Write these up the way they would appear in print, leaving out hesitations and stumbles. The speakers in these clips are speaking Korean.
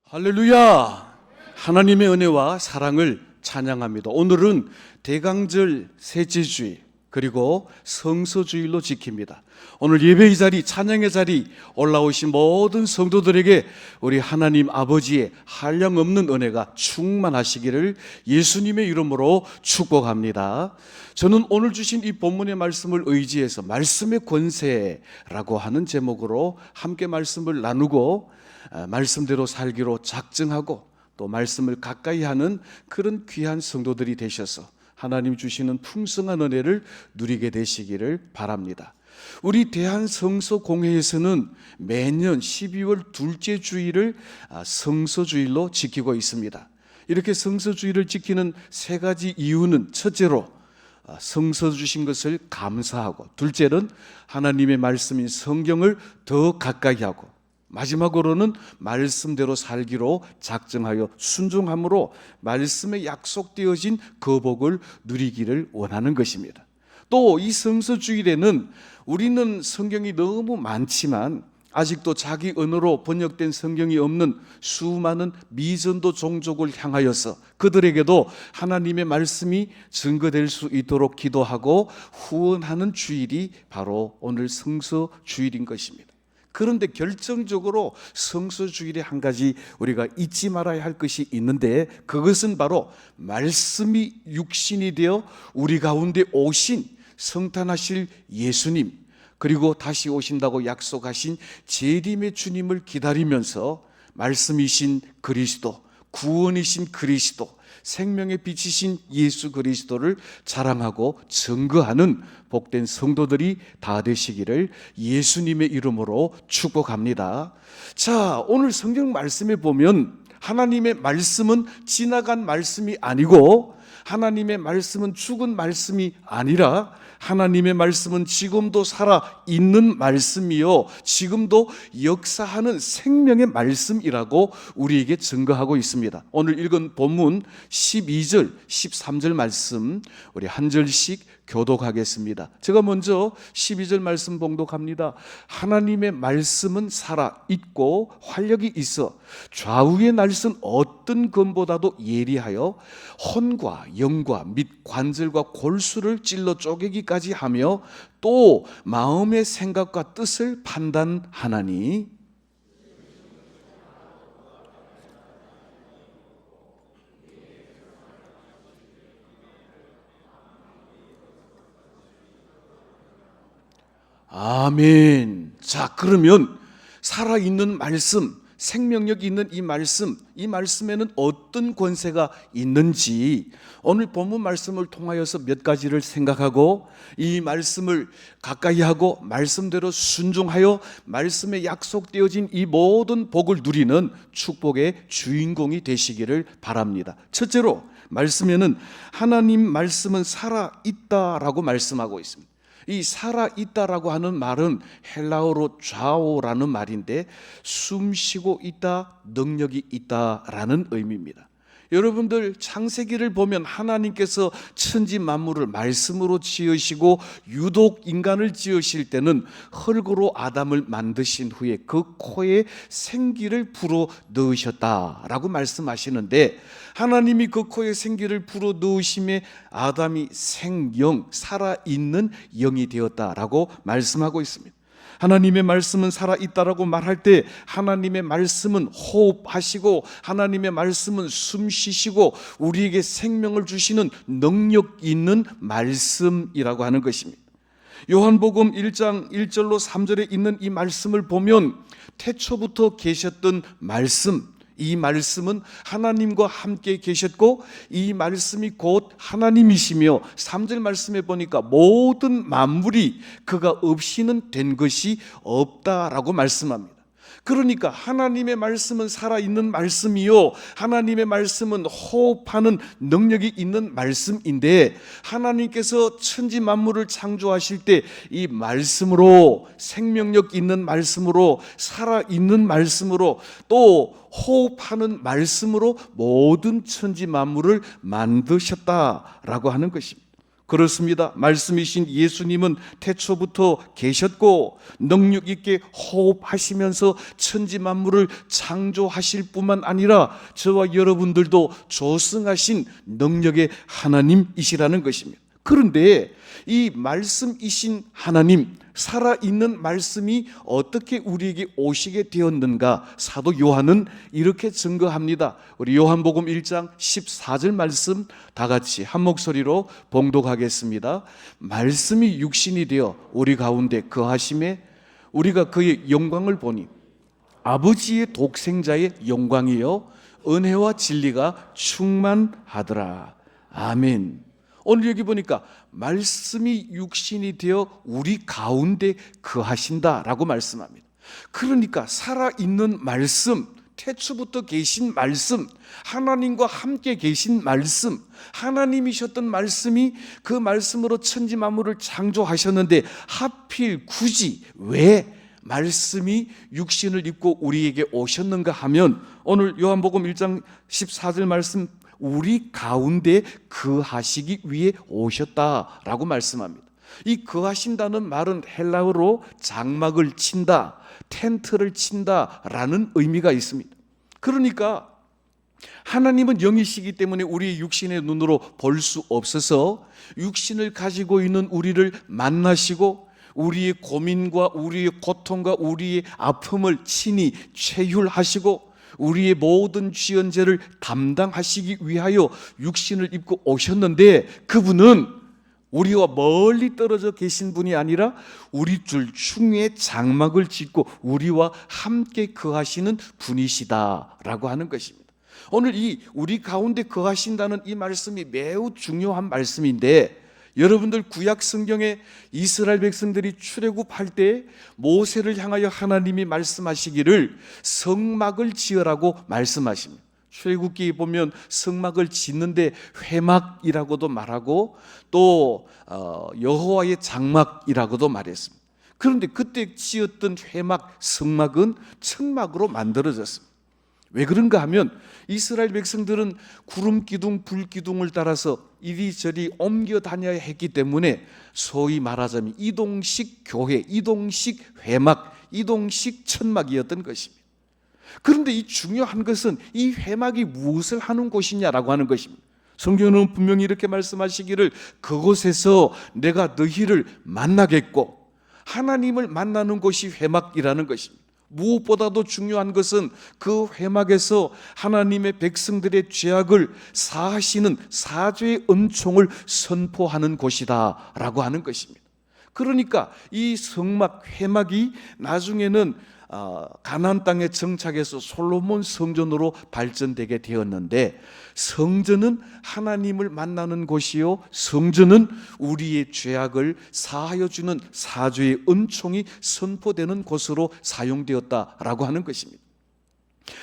할렐루야! 하나님의 은혜와 사랑을 찬양합니다. 오늘은 대강절 셋째 주일 그리고 성서주일로 지킵니다. 오늘 예배의 자리, 찬양의 자리 올라오신 모든 성도들에게 우리 하나님 아버지의 한량없는 은혜가 충만하시기를 예수님의 이름으로 축복합니다. 저는 오늘 주신 이 본문의 말씀을 의지해서 말씀의 권세라고 하는 제목으로 함께 말씀을 나누고 말씀대로 살기로 작정하고 또 말씀을 가까이 하는 그런 귀한 성도들이 되셔서 하나님 주시는 풍성한 은혜를 누리게 되시기를 바랍니다. 우리 대한성서공회에서는 매년 12월 둘째 주일을 성서주일로 지키고 있습니다. 이렇게 성서주일을 지키는 세 가지 이유는 첫째로 성서 주신 것을 감사하고, 둘째는 하나님의 말씀인 성경을 더 가까이 하고, 마지막으로는 말씀대로 살기로 작정하여 순종함으로 말씀에 약속되어진 그 복을 누리기를 원하는 것입니다. 또 이 성서주일에는 우리는 성경이 너무 많지만 아직도 자기 언어로 번역된 성경이 없는 수많은 미전도 종족을 향하여서 그들에게도 하나님의 말씀이 증거될 수 있도록 기도하고 후원하는 주일이 바로 오늘 성서주일인 것입니다. 그런데 결정적으로 성서주일에 한 가지 우리가 잊지 말아야 할 것이 있는데, 그것은 바로 말씀이 육신이 되어 우리 가운데 오신 성탄하실 예수님, 그리고 다시 오신다고 약속하신 재림의 주님을 기다리면서 말씀이신 그리스도, 구원이신 그리스도, 생명의 빛이신 예수 그리스도를 자랑하고 증거하는 복된 성도들이 다 되시기를 예수님의 이름으로 축복합니다. 자, 오늘 성경 말씀에 보면 하나님의 말씀은 지나간 말씀이 아니고, 하나님의 말씀은 죽은 말씀이 아니라 하나님의 말씀은 지금도 살아있는 말씀이요, 지금도 역사하는 생명의 말씀이라고 우리에게 증거하고 있습니다. 오늘 읽은 본문 12절, 13절 말씀 우리 한 절씩 교독하겠습니다. 제가 먼저 12절 말씀 봉독합니다. 하나님의 말씀은 살아있고 활력이 있어 좌우의 날선 어떤 검보다도 예리하여 혼과 영과 및 관절과 골수를 찔러 쪼개기까지 하며 또 마음의 생각과 뜻을 판단하나니, 아멘. 자, 그러면 살아있는 말씀, 생명력 있는 이 말씀에는 어떤 권세가 있는지 오늘 본문 말씀을 통하여서 몇 가지를 생각하고, 이 말씀을 가까이 하고 말씀대로 순종하여 말씀에 약속되어진 이 모든 복을 누리는 축복의 주인공이 되시기를 바랍니다. 첫째로, 말씀에는 하나님 말씀은 살아있다라고 말씀하고 있습니다. 이 살아있다라고 하는 말은 헬라어로 좌오라는 말인데 숨쉬고 있다, 능력이 있다라는 의미입니다. 여러분들 창세기를 보면 하나님께서 천지 만물을 말씀으로 지으시고 유독 인간을 지으실 때는 흙으로 아담을 만드신 후에 그 코에 생기를 불어 넣으셨다라고 말씀하시는데, 하나님이 그 코에 생기를 불어 넣으심에 아담이 생영, 살아있는 영이 되었다라고 말씀하고 있습니다. 하나님의 말씀은 살아있다라고 말할 때 하나님의 말씀은 호흡하시고 하나님의 말씀은 숨쉬시고 우리에게 생명을 주시는 능력 있는 말씀이라고 하는 것입니다. 요한복음 1장 1절로 3절에 있는 이 말씀을 보면 태초부터 계셨던 말씀, 이 말씀은 하나님과 함께 계셨고 이 말씀이 곧 하나님이시며, 3절 말씀에 보니까 모든 만물이 그가 없이는 된 것이 없다라고 말씀합니다. 그러니까 하나님의 말씀은 살아있는 말씀이요, 하나님의 말씀은 호흡하는 능력이 있는 말씀인데, 하나님께서 천지 만물을 창조하실 때 이 말씀으로, 생명력 있는 말씀으로, 살아있는 말씀으로, 또 호흡하는 말씀으로 모든 천지 만물을 만드셨다라고 하는 것입니다. 그렇습니다. 말씀이신 예수님은 태초부터 계셨고 능력 있게 호흡하시면서 천지 만물을 창조하실 뿐만 아니라 저와 여러분들도 조성하신 능력의 하나님이시라는 것입니다. 그런데 이 말씀이신 하나님, 살아있는 말씀이 어떻게 우리에게 오시게 되었는가? 사도 요한은 이렇게 증거합니다. 우리 요한복음 1장 14절 말씀 다 같이 한 목소리로 봉독하겠습니다. 말씀이 육신이 되어 우리 가운데 거하심에 우리가 그의 영광을 보니 아버지의 독생자의 영광이요 은혜와 진리가 충만하더라. 아멘. 오늘 여기 보니까 말씀이 육신이 되어 우리 가운데 거하신다라고 말씀합니다. 그러니까 살아있는 말씀, 태초부터 계신 말씀, 하나님과 함께 계신 말씀, 하나님이셨던 말씀이 그 말씀으로 천지 만물을 창조하셨는데 하필 굳이 왜 말씀이 육신을 입고 우리에게 오셨는가 하면 오늘 요한복음 1장 14절 말씀 우리 가운데 거하시기 위해 오셨다라고 말씀합니다. 이 거하신다는 말은 헬라어로 장막을 친다, 텐트를 친다라는 의미가 있습니다. 그러니까 하나님은 영이시기 때문에 우리의 육신의 눈으로 볼 수 없어서 육신을 가지고 있는 우리를 만나시고 우리의 고민과 우리의 고통과 우리의 아픔을 친히 체휼하시고 우리의 모든 죄언죄를 담당하시기 위하여 육신을 입고 오셨는데 그분은 우리와 멀리 떨어져 계신 분이 아니라 우리 줄 중에 장막을 짓고 우리와 함께 거하시는 분이시다라고 하는 것입니다. 오늘 이 우리 가운데 거하신다는 이 말씀이 매우 중요한 말씀인데 여러분들 구약 성경에 이스라엘 백성들이 출애굽할 때 모세를 향하여 하나님이 말씀하시기를 성막을 지으라고 말씀하십니다. 출애굽기에 보면 성막을 짓는데 회막이라고도 말하고 또 여호와의 장막이라고도 말했습니다. 그런데 그때 지었던 회막, 성막은 천막으로 만들어졌습니다. 왜 그런가 하면 이스라엘 백성들은 구름 기둥, 불 기둥을 따라서 이리저리 옮겨 다녀야 했기 때문에 소위 말하자면 이동식 교회, 이동식 회막, 이동식 천막이었던 것입니다. 그런데 이 중요한 것은 이 회막이 무엇을 하는 곳이냐라고 하는 것입니다. 성경은 분명히 이렇게 말씀하시기를 그곳에서 내가 너희를 만나겠고 하나님을 만나는 곳이 회막이라는 것입니다. 무엇보다도 중요한 것은 그 회막에서 하나님의 백성들의 죄악을 사하시는 사죄의 은총을 선포하는 곳이다 라고 하는 것입니다. 그러니까 이 성막, 회막이 나중에는 가나안 땅에 정착해서 솔로몬 성전으로 발전되게 되었는데 성전은 하나님을 만나는 곳이요 성전은 우리의 죄악을 사하여 주는 사죄의 은총이 선포되는 곳으로 사용되었다라고 하는 것입니다.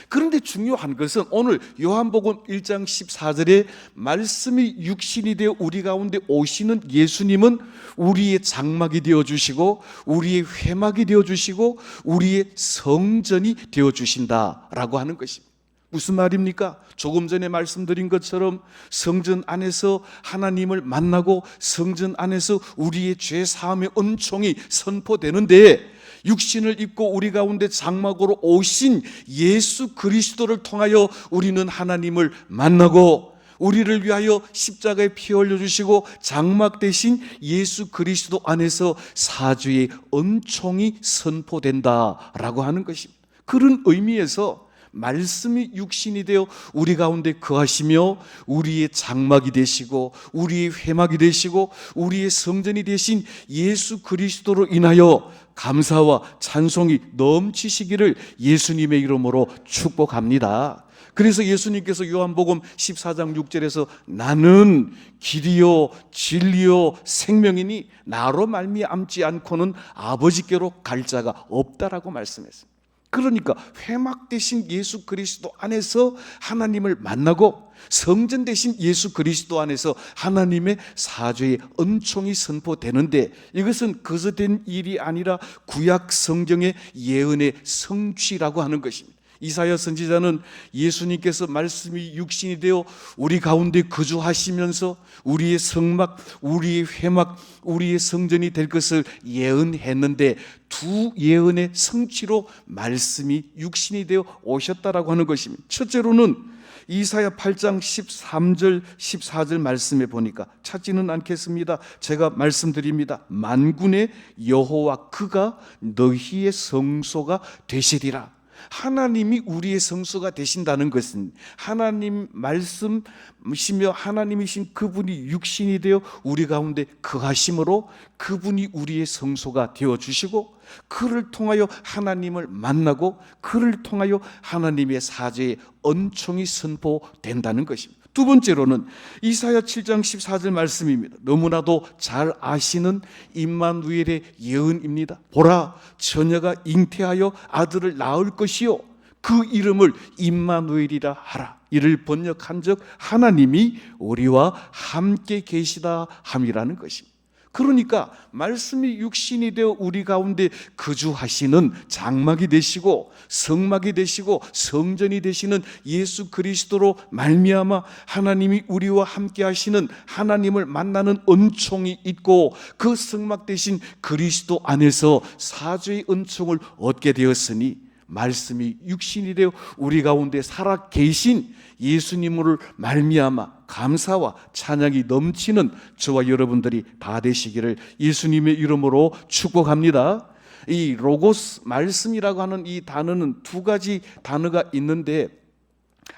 그런데 중요한 것은 오늘 요한복음 1장 14절에 말씀이 육신이 되어 우리 가운데 오시는 예수님은 우리의 장막이 되어주시고 우리의 회막이 되어주시고 우리의 성전이 되어주신다라고 하는 것입니다. 무슨 말입니까? 조금 전에 말씀드린 것처럼 성전 안에서 하나님을 만나고 성전 안에서 우리의 죄 사함의 은총이 선포되는데 육신을 입고 우리 가운데 장막으로 오신 예수 그리스도를 통하여 우리는 하나님을 만나고 우리를 위하여 십자가에 피 흘려주시고 장막 대신 예수 그리스도 안에서 사죄의 은총이 선포된다라고 하는 것입니다. 그런 의미에서 말씀이 육신이 되어 우리 가운데 거하시며 우리의 장막이 되시고 우리의 회막이 되시고 우리의 성전이 되신 예수 그리스도로 인하여 감사와 찬송이 넘치시기를 예수님의 이름으로 축복합니다. 그래서 예수님께서 요한복음 14장 6절에서 나는 길이요 진리요 생명이니 나로 말미암지 않고는 아버지께로 갈 자가 없다라고 말씀했습니다. 그러니까 회막 대신 예수 그리스도 안에서 하나님을 만나고 성전 대신 예수 그리스도 안에서 하나님의 사죄의 은총이 선포되는데 이것은 거저된 일이 아니라 구약 성경의 예언의 성취라고 하는 것입니다. 이사야 선지자는 예수님께서 말씀이 육신이 되어 우리 가운데 거주하시면서 우리의 성막, 우리의 회막, 우리의 성전이 될 것을 예언했는데 두 예언의 성취로 말씀이 육신이 되어 오셨다라고 하는 것입니다. 첫째로는 이사야 8장 13절 14절 말씀에 보니까 찾지는 않겠습니다. 제가 말씀드립니다. 만군의 여호와 그가 너희의 성소가 되시리라. 하나님이 우리의 성소가 되신다는 것은 하나님 말씀이시며 하나님이신 그분이 육신이 되어 우리 가운데 거하심으로 그분이 우리의 성소가 되어주시고 그를 통하여 하나님을 만나고 그를 통하여 하나님의 사죄의恩총이 선포된다는 것입니다. 두 번째로는 이사야 7장 14절 말씀입니다. 너무나도 잘 아시는 임마누엘의 예언입니다. 보라, 처녀가 잉태하여 아들을 낳을 것이요 그 이름을 임마누엘이라 하라. 이를 번역한 적 하나님이 우리와 함께 계시다 함이라는 것입니다. 그러니까 말씀이 육신이 되어 우리 가운데 거주하시는 장막이 되시고 성막이 되시고 성전이 되시는 예수 그리스도로 말미암아 하나님이 우리와 함께 하시는 하나님을 만나는 은총이 있고 그 성막 되신 그리스도 안에서 사죄의 은총을 얻게 되었으니 말씀이 육신이 되어 우리 가운데 살아 계신 예수님을 말미암아 감사와 찬양이 넘치는 저와 여러분들이 다 되시기를 예수님의 이름으로 축복합니다. 이 로고스 말씀이라고 하는 이 단어는 두 가지 단어가 있는데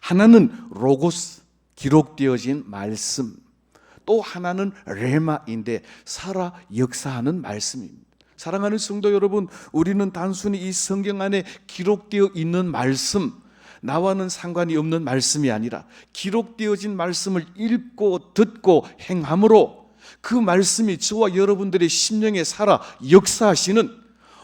하나는 로고스 기록되어진 말씀, 또 하나는 레마인데 살아 역사하는 말씀입니다. 사랑하는 성도 여러분, 우리는 단순히 이 성경 안에 기록되어 있는 말씀, 나와는 상관이 없는 말씀이 아니라 기록되어진 말씀을 읽고 듣고 행함으로 그 말씀이 저와 여러분들의 심령에 살아 역사하시는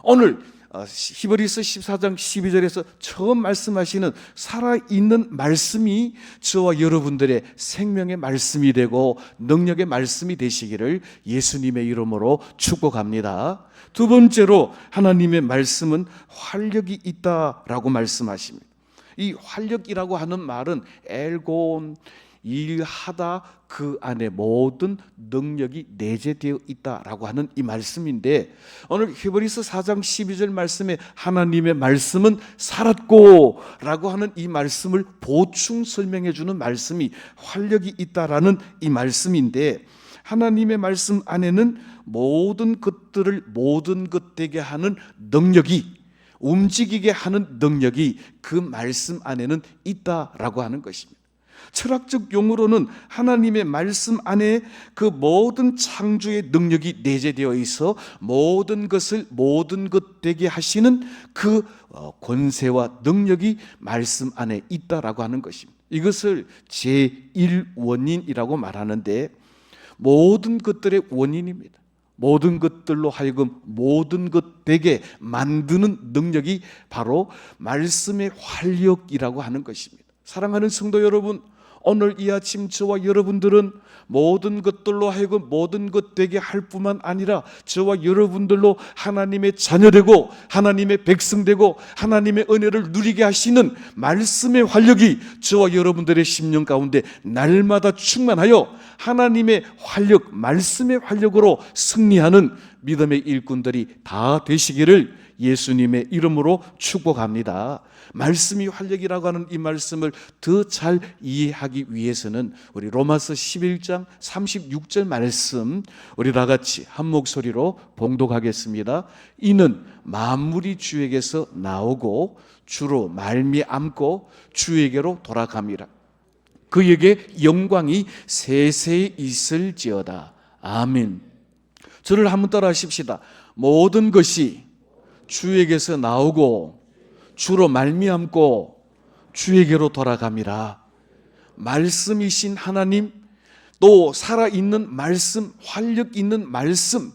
오늘 히브리서 14장 12절에서 처음 말씀하시는 살아있는 말씀이 저와 여러분들의 생명의 말씀이 되고 능력의 말씀이 되시기를 예수님의 이름으로 축복합니다. 두 번째로 하나님의 말씀은 활력이 있다라고 말씀하십니다. 이 활력이라고 하는 말은 엘곤, 일하다, 그 안에 모든 능력이 내재되어 있다라고 하는 이 말씀인데 오늘 히브리서 4장 12절 말씀에 하나님의 말씀은 살았고 라고 하는 이 말씀을 보충 설명해 주는 말씀이 활력이 있다라는 이 말씀인데 하나님의 말씀 안에는 모든 것들을 모든 것 되게 하는 능력이 움직이게 하는 능력이 그 말씀 안에는 있다라고 하는 것입니다. 철학적 용어로는 하나님의 말씀 안에 그 모든 창조의 능력이 내재되어 있어 모든 것을 모든 것 되게 하시는 그 권세와 능력이 말씀 안에 있다라고 하는 것입니다. 이것을 제1원인이라고 말하는데 모든 것들의 원인입니다. 모든 것들로 하여금 모든 것 되게 만드는 능력이 바로 말씀의 활력이라고 하는 것입니다. 사랑하는 성도 여러분, 오늘 이 아침 저와 여러분들은 모든 것들로 하여금 모든 것 되게 할 뿐만 아니라 저와 여러분들로 하나님의 자녀되고 하나님의 백성되고 하나님의 은혜를 누리게 하시는 말씀의 활력이 저와 여러분들의 심령 가운데 날마다 충만하여 하나님의 활력, 말씀의 활력으로 승리하는 믿음의 일꾼들이 다 되시기를 예수님의 이름으로 축복합니다. 말씀이 활력이라고 하는 이 말씀을 더 잘 이해하기 위해서는 우리 로마서 11장 36절 말씀 우리 다 같이 한 목소리로 봉독하겠습니다. 이는 만물이 주에게서 나오고 주로 말미암고 주에게로 돌아갑니다. 그에게 영광이 세세히 있을지어다. 아멘. 저를 한번 따라 하십시다. 모든 것이 주에게서 나오고 주로 말미암고 주에게로 돌아갑니다. 말씀이신 하나님, 또 살아있는 말씀, 활력 있는 말씀,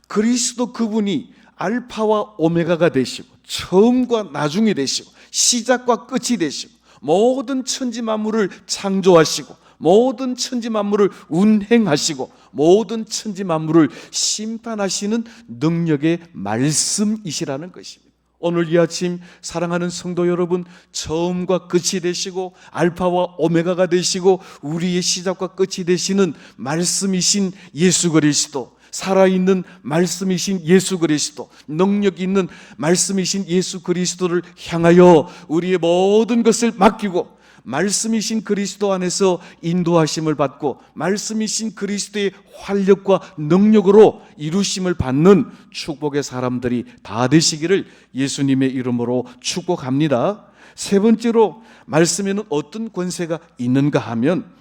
그리스도 그분이 알파와 오메가가 되시고 처음과 나중이 되시고 시작과 끝이 되시고 모든 천지 만물을 창조하시고 모든 천지 만물을 운행하시고 모든 천지 만물을 심판하시는 능력의 말씀이시라는 것입니다. 오늘 이 아침 사랑하는 성도 여러분, 처음과 끝이 되시고 알파와 오메가가 되시고 우리의 시작과 끝이 되시는 말씀이신 예수 그리스도, 살아있는 말씀이신 예수 그리스도, 능력 있는 말씀이신 예수 그리스도를 향하여 우리의 모든 것을 맡기고 말씀이신 그리스도 안에서 인도하심을 받고 말씀이신 그리스도의 활력과 능력으로 이루심을 받는 축복의 사람들이 다 되시기를 예수님의 이름으로 축복합니다. 세 번째로, 말씀에는 어떤 권세가 있는가 하면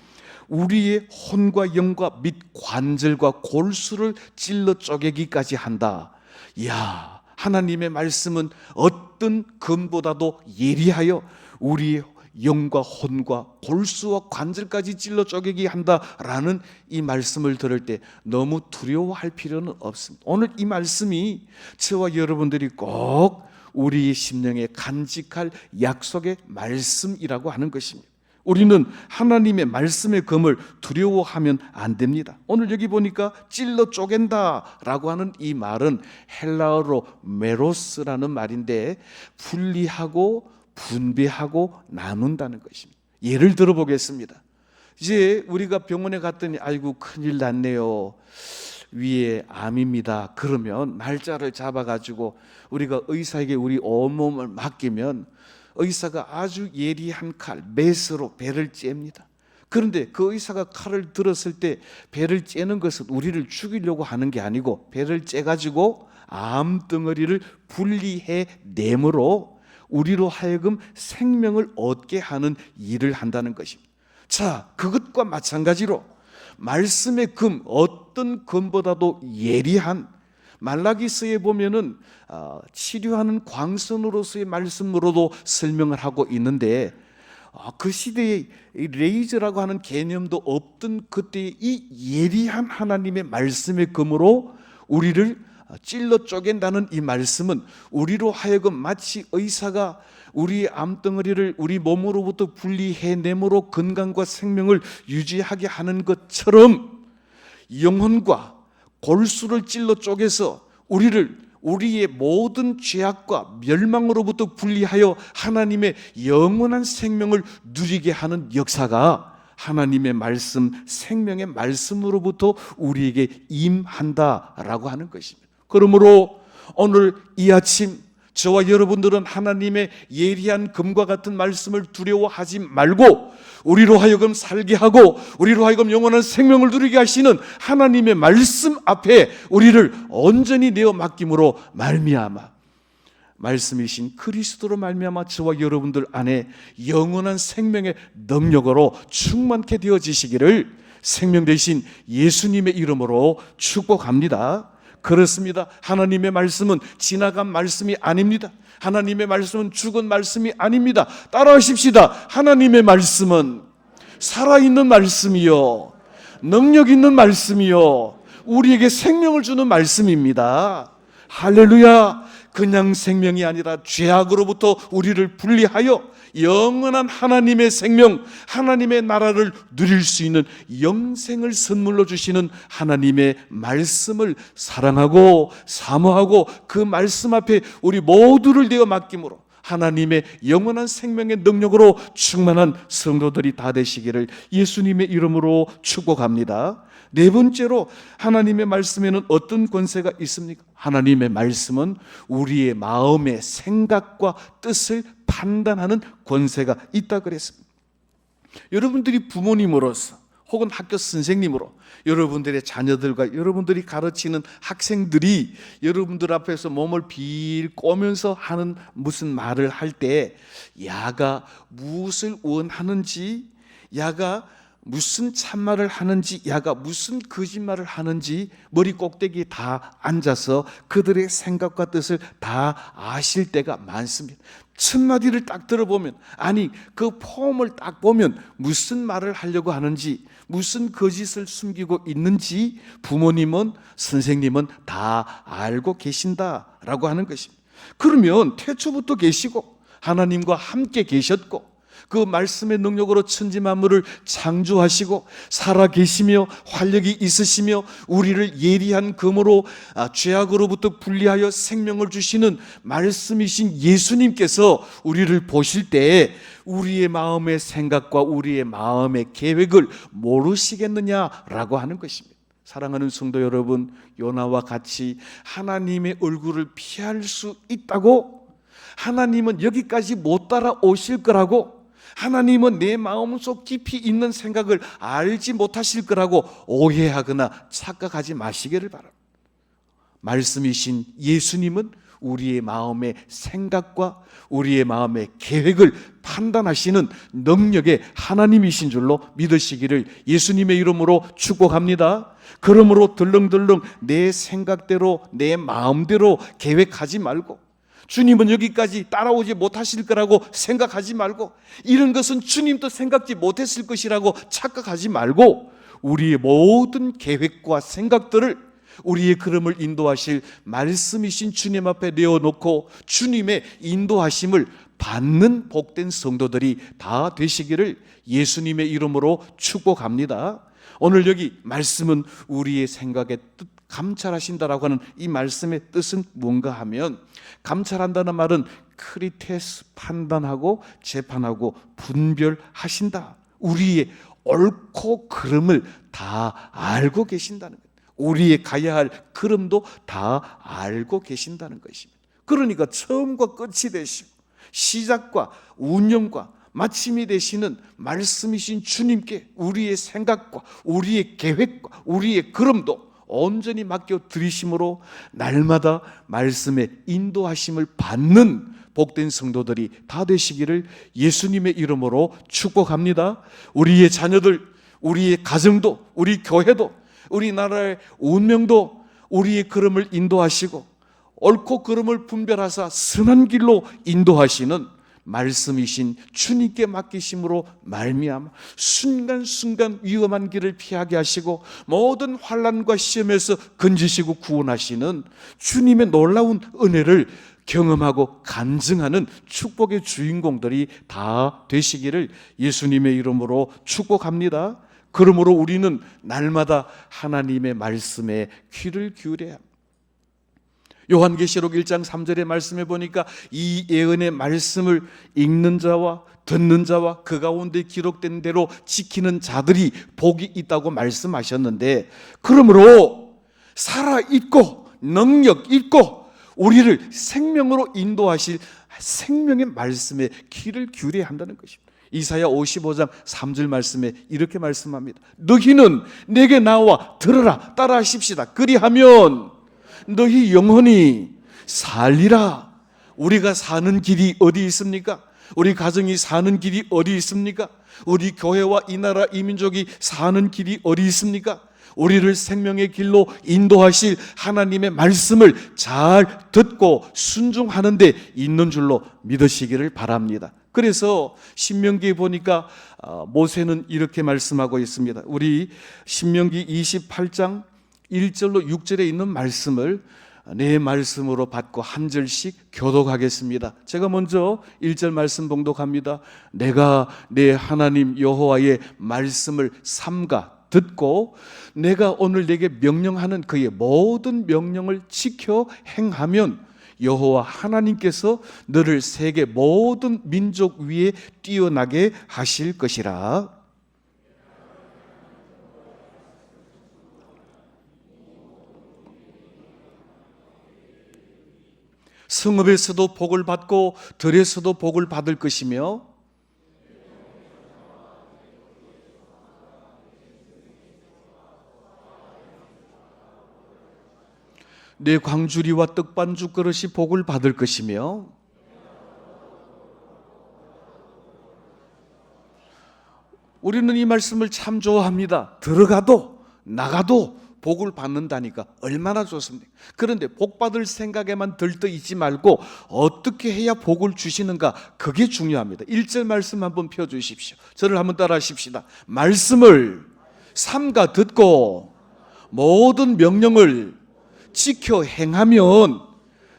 우리의 혼과 영과 및 관절과 골수를 찔러 쪼개기까지 한다. 이야, 하나님의 말씀은 어떤 금보다도 예리하여 우리의 영과 혼과 골수와 관절까지 찔러 쪼개기 한다라는 이 말씀을 들을 때 너무 두려워할 필요는 없습니다. 오늘 이 말씀이 저와 여러분들이 꼭 우리의 심령에 간직할 약속의 말씀이라고 하는 것입니다. 우리는 하나님의 말씀의 검을 두려워하면 안 됩니다. 오늘 여기 보니까 찔러 쪼갠다라고 하는 이 말은 헬라어로 메로스라는 말인데 분리하고 분배하고 나눈다는 것입니다. 예를 들어 보겠습니다. 이제 우리가 병원에 갔더니 아이고 큰일 났네요, 위에 암입니다. 그러면 날짜를 잡아가지고 우리가 의사에게 우리 온몸을 맡기면 의사가 아주 예리한 칼, 메스로 배를 잽니다. 그런데 그 의사가 칼을 들었을 때 배를 째는 것은 우리를 죽이려고 하는 게 아니고 배를 째가지고 암덩어리를 분리해 내므로 우리로 하여금 생명을 얻게 하는 일을 한다는 것입니다. 자, 그것과 마찬가지로 말씀의 금, 어떤 금보다도 예리한, 말라기서에 보면은 치료하는 광선으로서의 말씀으로도 설명을 하고 있는데 그 시대에 레이저라고 하는 개념도 없던 그때의 이 예리한 하나님의 말씀의 금으로 우리를 찔러 쪼갠다는 이 말씀은 우리로 하여금 마치 의사가 우리의 암덩어리를 우리 몸으로부터 분리해내므로 건강과 생명을 유지하게 하는 것처럼 영혼과 골수를 찔러 쪼개서 우리의 모든 죄악과 멸망으로부터 분리하여 하나님의 영원한 생명을 누리게 하는 역사가 하나님의 말씀, 생명의 말씀으로부터 우리에게 임한다라고 하는 것입니다. 그러므로 오늘 이 아침 저와 여러분들은 하나님의 예리한 금과 같은 말씀을 두려워하지 말고 우리로 하여금 살게 하고 우리로 하여금 영원한 생명을 누리게 하시는 하나님의 말씀 앞에 우리를 온전히 내어 맡김으로 말미암아 말씀이신 그리스도로 말미암아 저와 여러분들 안에 영원한 생명의 능력으로 충만케 되어지시기를 생명 되신 예수님의 이름으로 축복합니다. 그렇습니다. 하나님의 말씀은 지나간 말씀이 아닙니다. 하나님의 말씀은 죽은 말씀이 아닙니다. 따라하십시다. 하나님의 말씀은 살아있는 말씀이요, 능력 있는 말씀이요, 우리에게 생명을 주는 말씀입니다. 할렐루야. 그냥 생명이 아니라 죄악으로부터 우리를 분리하여 영원한 하나님의 생명, 하나님의 나라를 누릴 수 있는 영생을 선물로 주시는 하나님의 말씀을 사랑하고 사모하고 그 말씀 앞에 우리 모두를 내어 맡김으로 하나님의 영원한 생명의 능력으로 충만한 성도들이 다 되시기를 예수님의 이름으로 축복합니다. 네 번째로, 하나님의 말씀에는 어떤 권세가 있습니까? 하나님의 말씀은 우리의 마음의 생각과 뜻을 판단하는 권세가 있다 그랬습니다. 여러분들이 부모님으로서 혹은 학교 선생님으로 여러분들의 자녀들과 여러분들이 가르치는 학생들이 여러분들 앞에서 몸을 빌 꼬면서 하는 무슨 말을 할 때 야가 무엇을 원하는지, 야가 무슨 참말을 하는지, 야가 무슨 거짓말을 하는지 머리 꼭대기에 다 앉아서 그들의 생각과 뜻을 다 아실 때가 많습니다. 첫 마디를 딱 들어보면, 아니 그 폼을 딱 보면 무슨 말을 하려고 하는지, 무슨 거짓을 숨기고 있는지 부모님은, 선생님은 다 알고 계신다라고 하는 것입니다. 그러면 태초부터 계시고 하나님과 함께 계셨고 그 말씀의 능력으로 천지 만물을 창조하시고 살아계시며 활력이 있으시며 우리를 예리한 검으로 죄악으로부터 분리하여 생명을 주시는 말씀이신 예수님께서 우리를 보실 때 우리의 마음의 생각과 우리의 마음의 계획을 모르시겠느냐라고 하는 것입니다. 사랑하는 성도 여러분, 요나와 같이 하나님의 얼굴을 피할 수 있다고, 하나님은 여기까지 못 따라오실 거라고, 하나님은 내 마음속 깊이 있는 생각을 알지 못하실 거라고 오해하거나 착각하지 마시기를 바랍니다. 말씀이신 예수님은 우리의 마음의 생각과 우리의 마음의 계획을 판단하시는 능력의 하나님이신 줄로 믿으시기를 예수님의 이름으로 축복합니다. 그러므로 덜렁덜렁 내 생각대로 내 마음대로 계획하지 말고, 주님은 여기까지 따라오지 못하실 거라고 생각하지 말고, 이런 것은 주님도 생각지 못했을 것이라고 착각하지 말고, 우리의 모든 계획과 생각들을 우리의 걸음을 인도하실 말씀이신 주님 앞에 내어놓고 주님의 인도하심을 받는 복된 성도들이 다 되시기를 예수님의 이름으로 축복합니다. 오늘 여기 말씀은 우리의 생각의 뜻 감찰하신다라고 하는 이 말씀의 뜻은 뭔가 하면, 감찰한다는 말은 크리테스, 판단하고 재판하고 분별하신다. 우리의 옳고 그름을 다 알고 계신다는 거예요. 우리의 가야 할 걸음도 다 알고 계신다는 것입니다. 그러니까 처음과 끝이 되시고 시작과 운영과 마침이 되시는 말씀이신 주님께 우리의 생각과 우리의 계획과 우리의 걸음도 온전히 맡겨 드리심으로 날마다 말씀의 인도하심을 받는 복된 성도들이 다 되시기를 예수님의 이름으로 축복합니다. 우리의 자녀들, 우리의 가정도, 우리 교회도, 우리나라의 운명도 우리의 걸음을 인도하시고 옳고 그름을 분별하사 선한 길로 인도하시는 말씀이신 주님께 맡기심으로 말미암아 순간순간 위험한 길을 피하게 하시고 모든 환난과 시험에서 건지시고 구원하시는 주님의 놀라운 은혜를 경험하고 간증하는 축복의 주인공들이 다 되시기를 예수님의 이름으로 축복합니다. 그러므로 우리는 날마다 하나님의 말씀에 귀를 기울여야 합니다. 요한계시록 1장 3절의 말씀에 보니까 이 예언의 말씀을 읽는 자와 듣는 자와 그 가운데 기록된 대로 지키는 자들이 복이 있다고 말씀하셨는데, 그러므로 살아있고 능력 있고 우리를 생명으로 인도하실 생명의 말씀에 귀를 기울여야 한다는 것입니다. 이사야 55장 3절 말씀에 이렇게 말씀합니다. 너희는 내게 나와 들으라, 따라하십시다. 그리하면 너희 영혼이 살리라. 우리가 사는 길이 어디 있습니까? 우리 가정이 사는 길이 어디 있습니까? 우리 교회와 이 나라 이 민족이 사는 길이 어디 있습니까? 우리를 생명의 길로 인도하실 하나님의 말씀을 잘 듣고 순종하는 데 있는 줄로 믿으시기를 바랍니다. 그래서 신명기에 보니까 모세는 이렇게 말씀하고 있습니다. 우리 신명기 28장 1절로 6절에 있는 말씀을 내 말씀으로 받고 한 절씩 교독하겠습니다. 제가 먼저 1절 말씀 봉독합니다. 내가 내 하나님 여호와의 말씀을 삼가 듣고 내가 오늘 내게 명령하는 그의 모든 명령을 지켜 행하면 여호와 하나님께서 너를 세계 모든 민족 위에 뛰어나게 하실 것이라. 성읍에서도 복을 받고 들에서도 복을 받을 것이며 내 광주리와 떡반죽 그릇이 복을 받을 것이며 우리는 이 말씀을 참 좋아합니다. 들어가도 나가도 복을 받는다니까 얼마나 좋습니까? 그런데 복 받을 생각에만 들떠 있지 말고 어떻게 해야 복을 주시는가, 그게 중요합니다. 1절 말씀 한번 펴주십시오. 저를 한번 따라 하십시다. 말씀을 삼가 듣고 모든 명령을 지켜 행하면,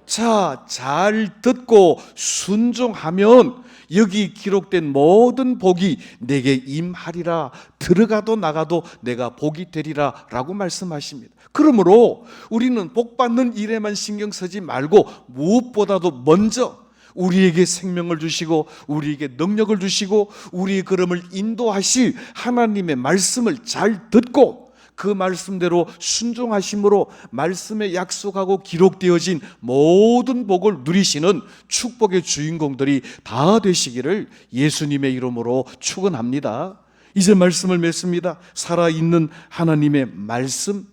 자, 잘 듣고 순종하면 여기 기록된 모든 복이 내게 임하리라. 들어가도 나가도 내가 복이 되리라 라고 말씀하십니다. 그러므로 우리는 복 받는 일에만 신경 쓰지 말고 무엇보다도 먼저 우리에게 생명을 주시고 우리에게 능력을 주시고 우리의 걸음을 인도하실 하나님의 말씀을 잘 듣고 그 말씀대로 순종하심으로 말씀에 약속하고 기록되어진 모든 복을 누리시는 축복의 주인공들이 다 되시기를 예수님의 이름으로 축원합니다. 이제 말씀을 맺습니다. 살아있는 하나님의 말씀,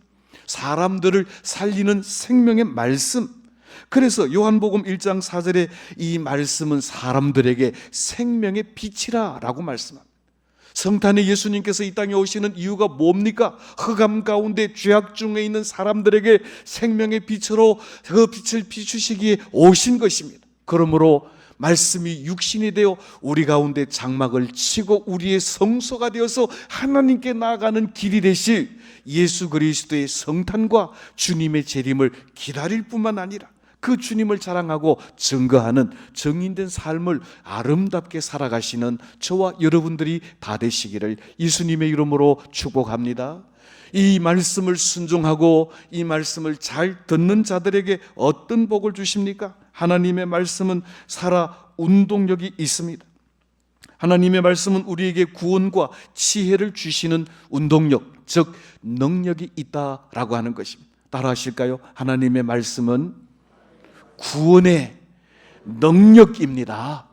사람들을 살리는 생명의 말씀. 그래서 요한복음 1장 4절에 이 말씀은 사람들에게 생명의 빛이라 라고 말씀합니다. 성탄에 예수님께서 이 땅에 오시는 이유가 뭡니까? 흑암 가운데 죄악 중에 있는 사람들에게 생명의 빛으로 그 빛을 비추시기에 오신 것입니다. 그러므로 말씀이 육신이 되어 우리 가운데 장막을 치고 우리의 성소가 되어서 하나님께 나아가는 길이 되실 예수 그리스도의 성탄과 주님의 재림을 기다릴 뿐만 아니라 그 주님을 자랑하고 증거하는 정인된 삶을 아름답게 살아가시는 저와 여러분들이 다 되시기를 예수님의 이름으로 축복합니다. 이 말씀을 순종하고 이 말씀을 잘 듣는 자들에게 어떤 복을 주십니까? 하나님의 말씀은 살아 운동력이 있습니다. 하나님의 말씀은 우리에게 구원과 지혜를 주시는 운동력, 즉 능력이 있다라고 하는 것입니다. 따라 하실까요? 하나님의 말씀은 구원의 능력입니다.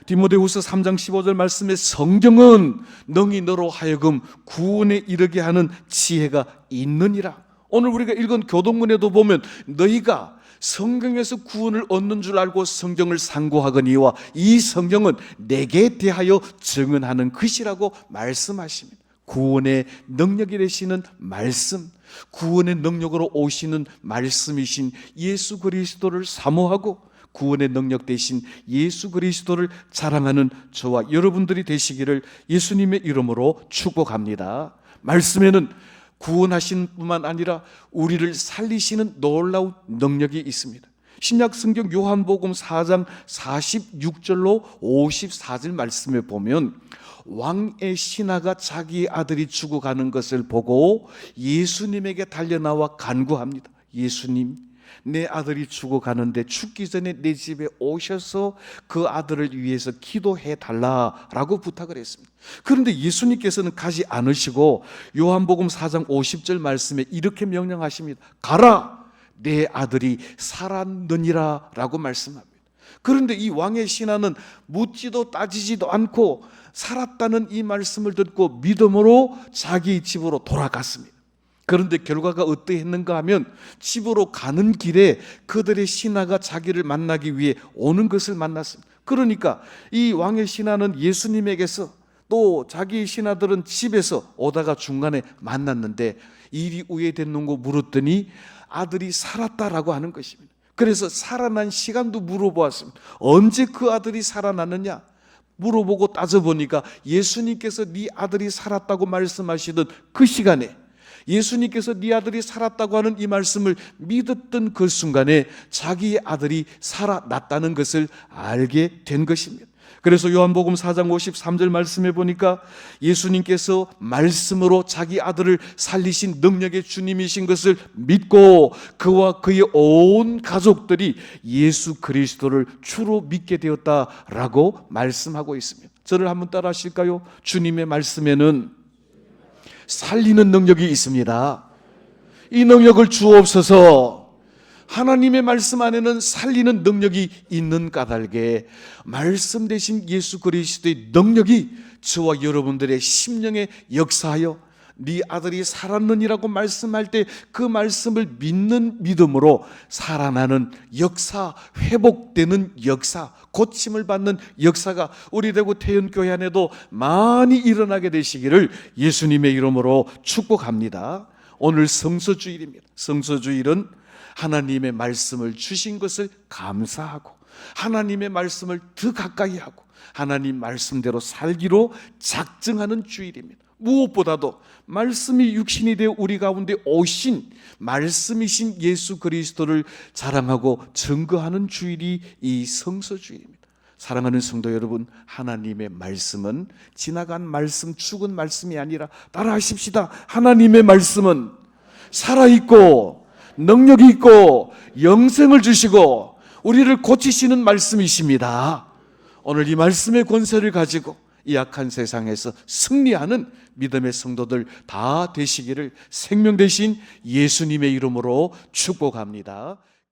디모데후서 3장 15절 말씀에 성경은 능히 너로 하여금 구원에 이르게 하는 지혜가 있느니라. 오늘 우리가 읽은 교동문에도 보면 너희가 성경에서 구원을 얻는 줄 알고 성경을 상고하거니와 이 성경은 내게 대하여 증언하는 것이라고 말씀하십니다. 구원의 능력이 되시는 말씀, 구원의 능력으로 오시는 말씀이신 예수 그리스도를 사모하고 구원의 능력 되신 예수 그리스도를 자랑하는 저와 여러분들이 되시기를 예수님의 이름으로 축복합니다. 말씀에는 구원하시는 뿐만 아니라 우리를 살리시는 놀라운 능력이 있습니다. 신약 성경 요한복음 4장 46절로 54절 말씀에 보면 왕의 신하가 자기 아들이 죽어가는 것을 보고 예수님에게 달려나와 간구합니다. 예수님, 내 아들이 죽어가는데 죽기 전에 내 집에 오셔서 그 아들을 위해서 기도해 달라라고 부탁을 했습니다. 그런데 예수님께서는 가지 않으시고 요한복음 4장 50절 말씀에 이렇게 명령하십니다. 가라, 내 아들이 살았느니라 라고 말씀합니다. 그런데 이 왕의 신하는 묻지도 따지지도 않고 살았다는 이 말씀을 듣고 믿음으로 자기 집으로 돌아갔습니다. 그런데 결과가 어떠했는가 하면 집으로 가는 길에 그들의 신하가 자기를 만나기 위해 오는 것을 만났습니다. 그러니까 이 왕의 신하는 예수님에게서 또 자기 신하들은 집에서 오다가 중간에 만났는데 일이 우회됐는고 물었더니 아들이 살았다라고 하는 것입니다. 그래서 살아난 시간도 물어보았습니다. 언제 그 아들이 살아났느냐? 물어보고 따져보니까 예수님께서 네 아들이 살았다고 말씀하시던 그 시간에 예수님께서 네 아들이 살았다고 하는 이 말씀을 믿었던 그 순간에 자기의 아들이 살아났다는 것을 알게 된 것입니다. 그래서 요한복음 4장 53절 말씀해 보니까 예수님께서 말씀으로 자기 아들을 살리신 능력의 주님이신 것을 믿고 그와 그의 온 가족들이 예수 그리스도를 주로 믿게 되었다라고 말씀하고 있습니다. 저를 한번 따라 하실까요? 주님의 말씀에는 살리는 능력이 있습니다. 이 능력을 주옵소서. 하나님의 말씀 안에는 살리는 능력이 있는 까닭에 말씀 대신 예수 그리스도의 능력이 저와 여러분들의 심령에 역사하여 네 아들이 살았느니라고 말씀할 때 그 말씀을 믿는 믿음으로 살아나는 역사, 회복되는 역사, 고침을 받는 역사가 우리 대구 태연교회 안에도 많이 일어나게 되시기를 예수님의 이름으로 축복합니다. 오늘 성서주일입니다. 성서주일은 하나님의 말씀을 주신 것을 감사하고 하나님의 말씀을 더 가까이 하고 하나님 말씀대로 살기로 작정하는 주일입니다. 무엇보다도 말씀이 육신이 되어 우리 가운데 오신 말씀이신 예수 그리스도를 자랑하고 증거하는 주일이 이 성서주일입니다. 사랑하는 성도 여러분, 하나님의 말씀은 지나간 말씀, 죽은 말씀이 아니라 따라하십시다. 하나님의 말씀은 살아있고 능력이 있고 영생을 주시고 우리를 고치시는 말씀이십니다. 오늘 이 말씀의 권세를 가지고 이 악한 세상에서 승리하는 믿음의 성도들 다 되시기를 생명 되신 예수님의 이름으로 축복합니다.